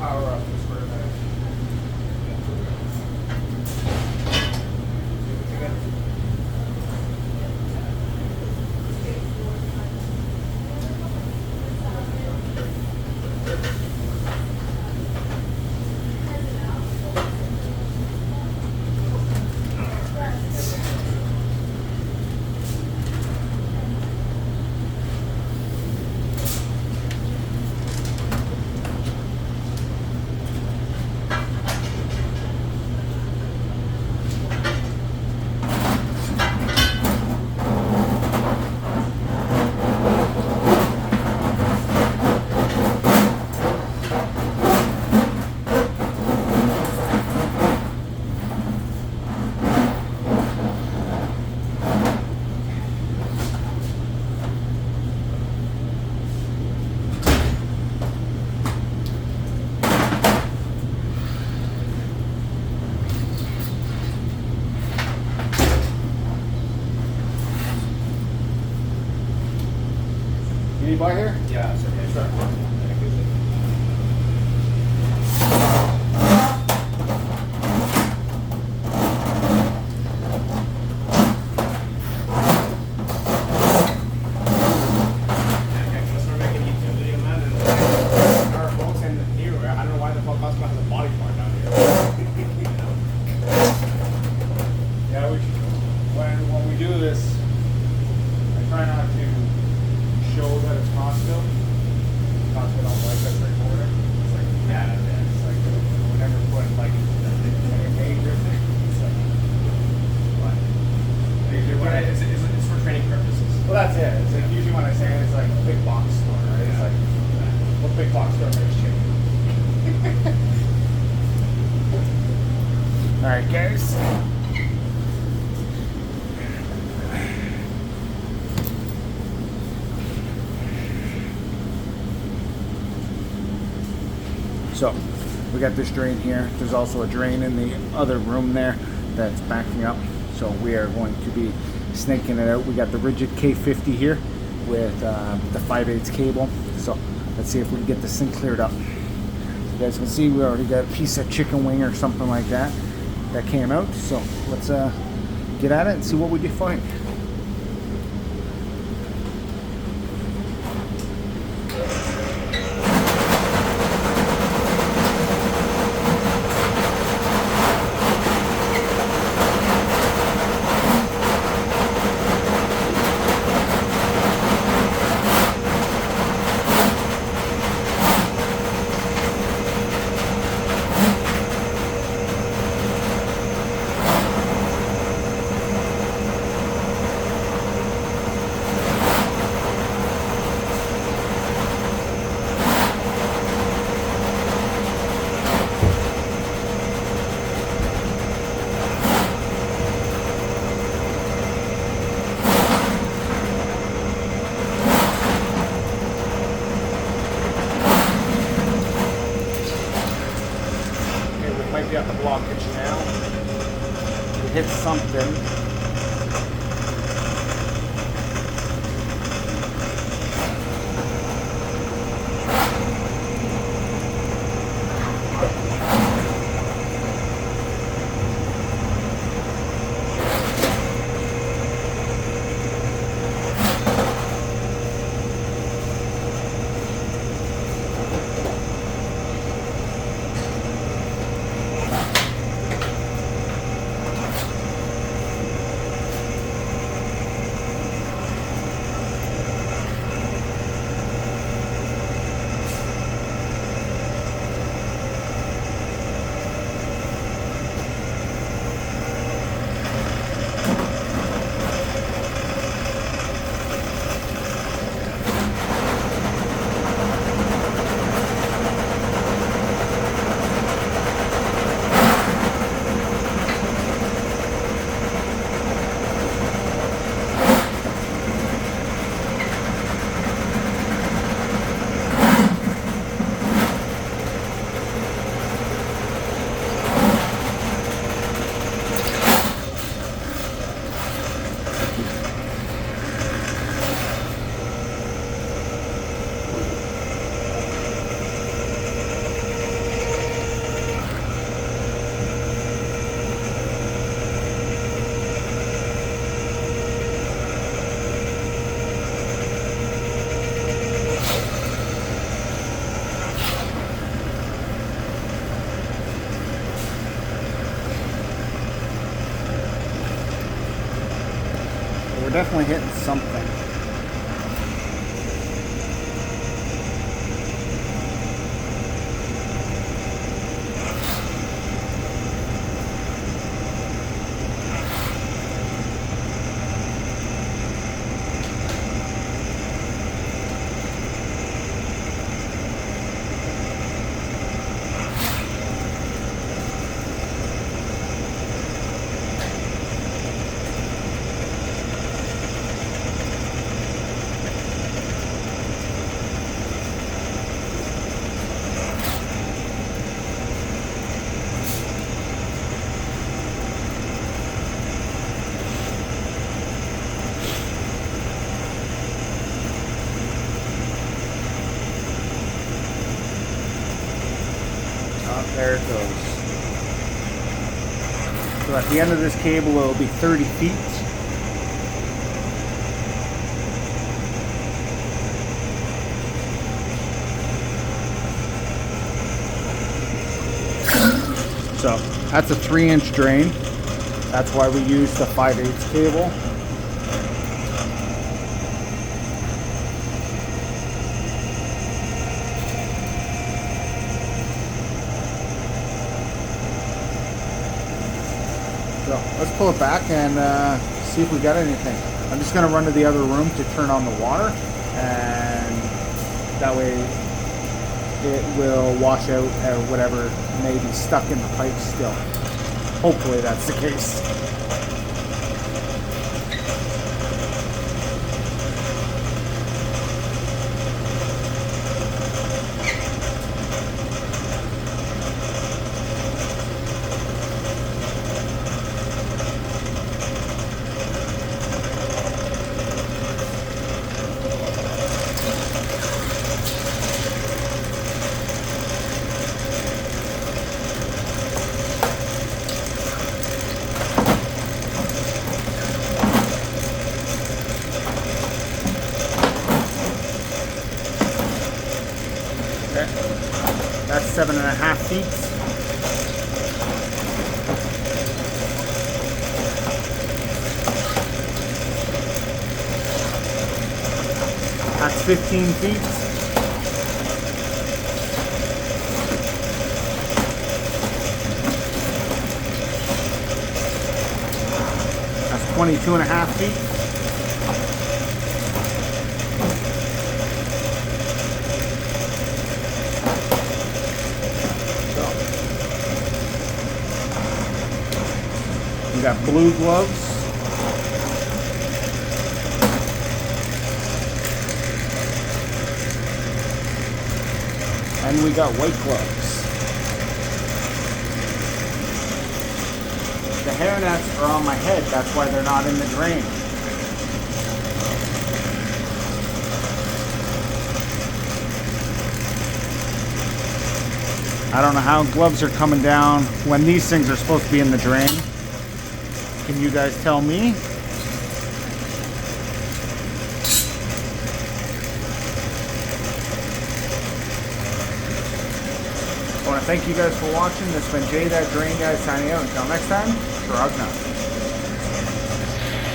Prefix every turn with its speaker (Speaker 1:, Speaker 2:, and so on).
Speaker 1: power up just for a minute.
Speaker 2: Any bar here?
Speaker 1: Yeah, so yeah, sure. When we do this, I try not to show that it's Costco. Costco don't like that straightforward. It's like, yeah, it's like, we never put like any major thing. It's like, what? It's for training purposes. Well, that's it. It's like, usually when I say it, it's like a big box store, right? It's like, what big box store makes chicken?
Speaker 2: Alright guys. So we got this drain here. There's also a drain in the other room there that's backing up. So we are going to be snaking it out. We got the rigid K50 here with the 5/8 cable. So let's see if we can get this thing cleared up. So you guys can see we already got a piece of chicken wing or something like that came out. So let's get at it and see what we can find.
Speaker 1: Might be at the blockage now.
Speaker 2: Hit something. definitely hitting something. There it goes. So at the end of this cable, it will be 30 feet. So that's a 3-inch drain. That's why we use the 5/8 cable. So let's pull it back and see if we got anything. I'm just going to run to the other room to turn on the water, and that way it will wash out whatever may be stuck in the pipe still. Hopefully that's the case. Okay. That's 7.5 feet. That's 15 feet. That's 22.5 feet. We got blue gloves. And we got white gloves. The hair nets are on my head, that's why they're not in the drain. I don't know how gloves are coming down when these things are supposed to be in the drain. Can you guys tell me? I want to thank you guys for watching. This has been Jay, that Drain Guy, signing out. Until next time, Clogged.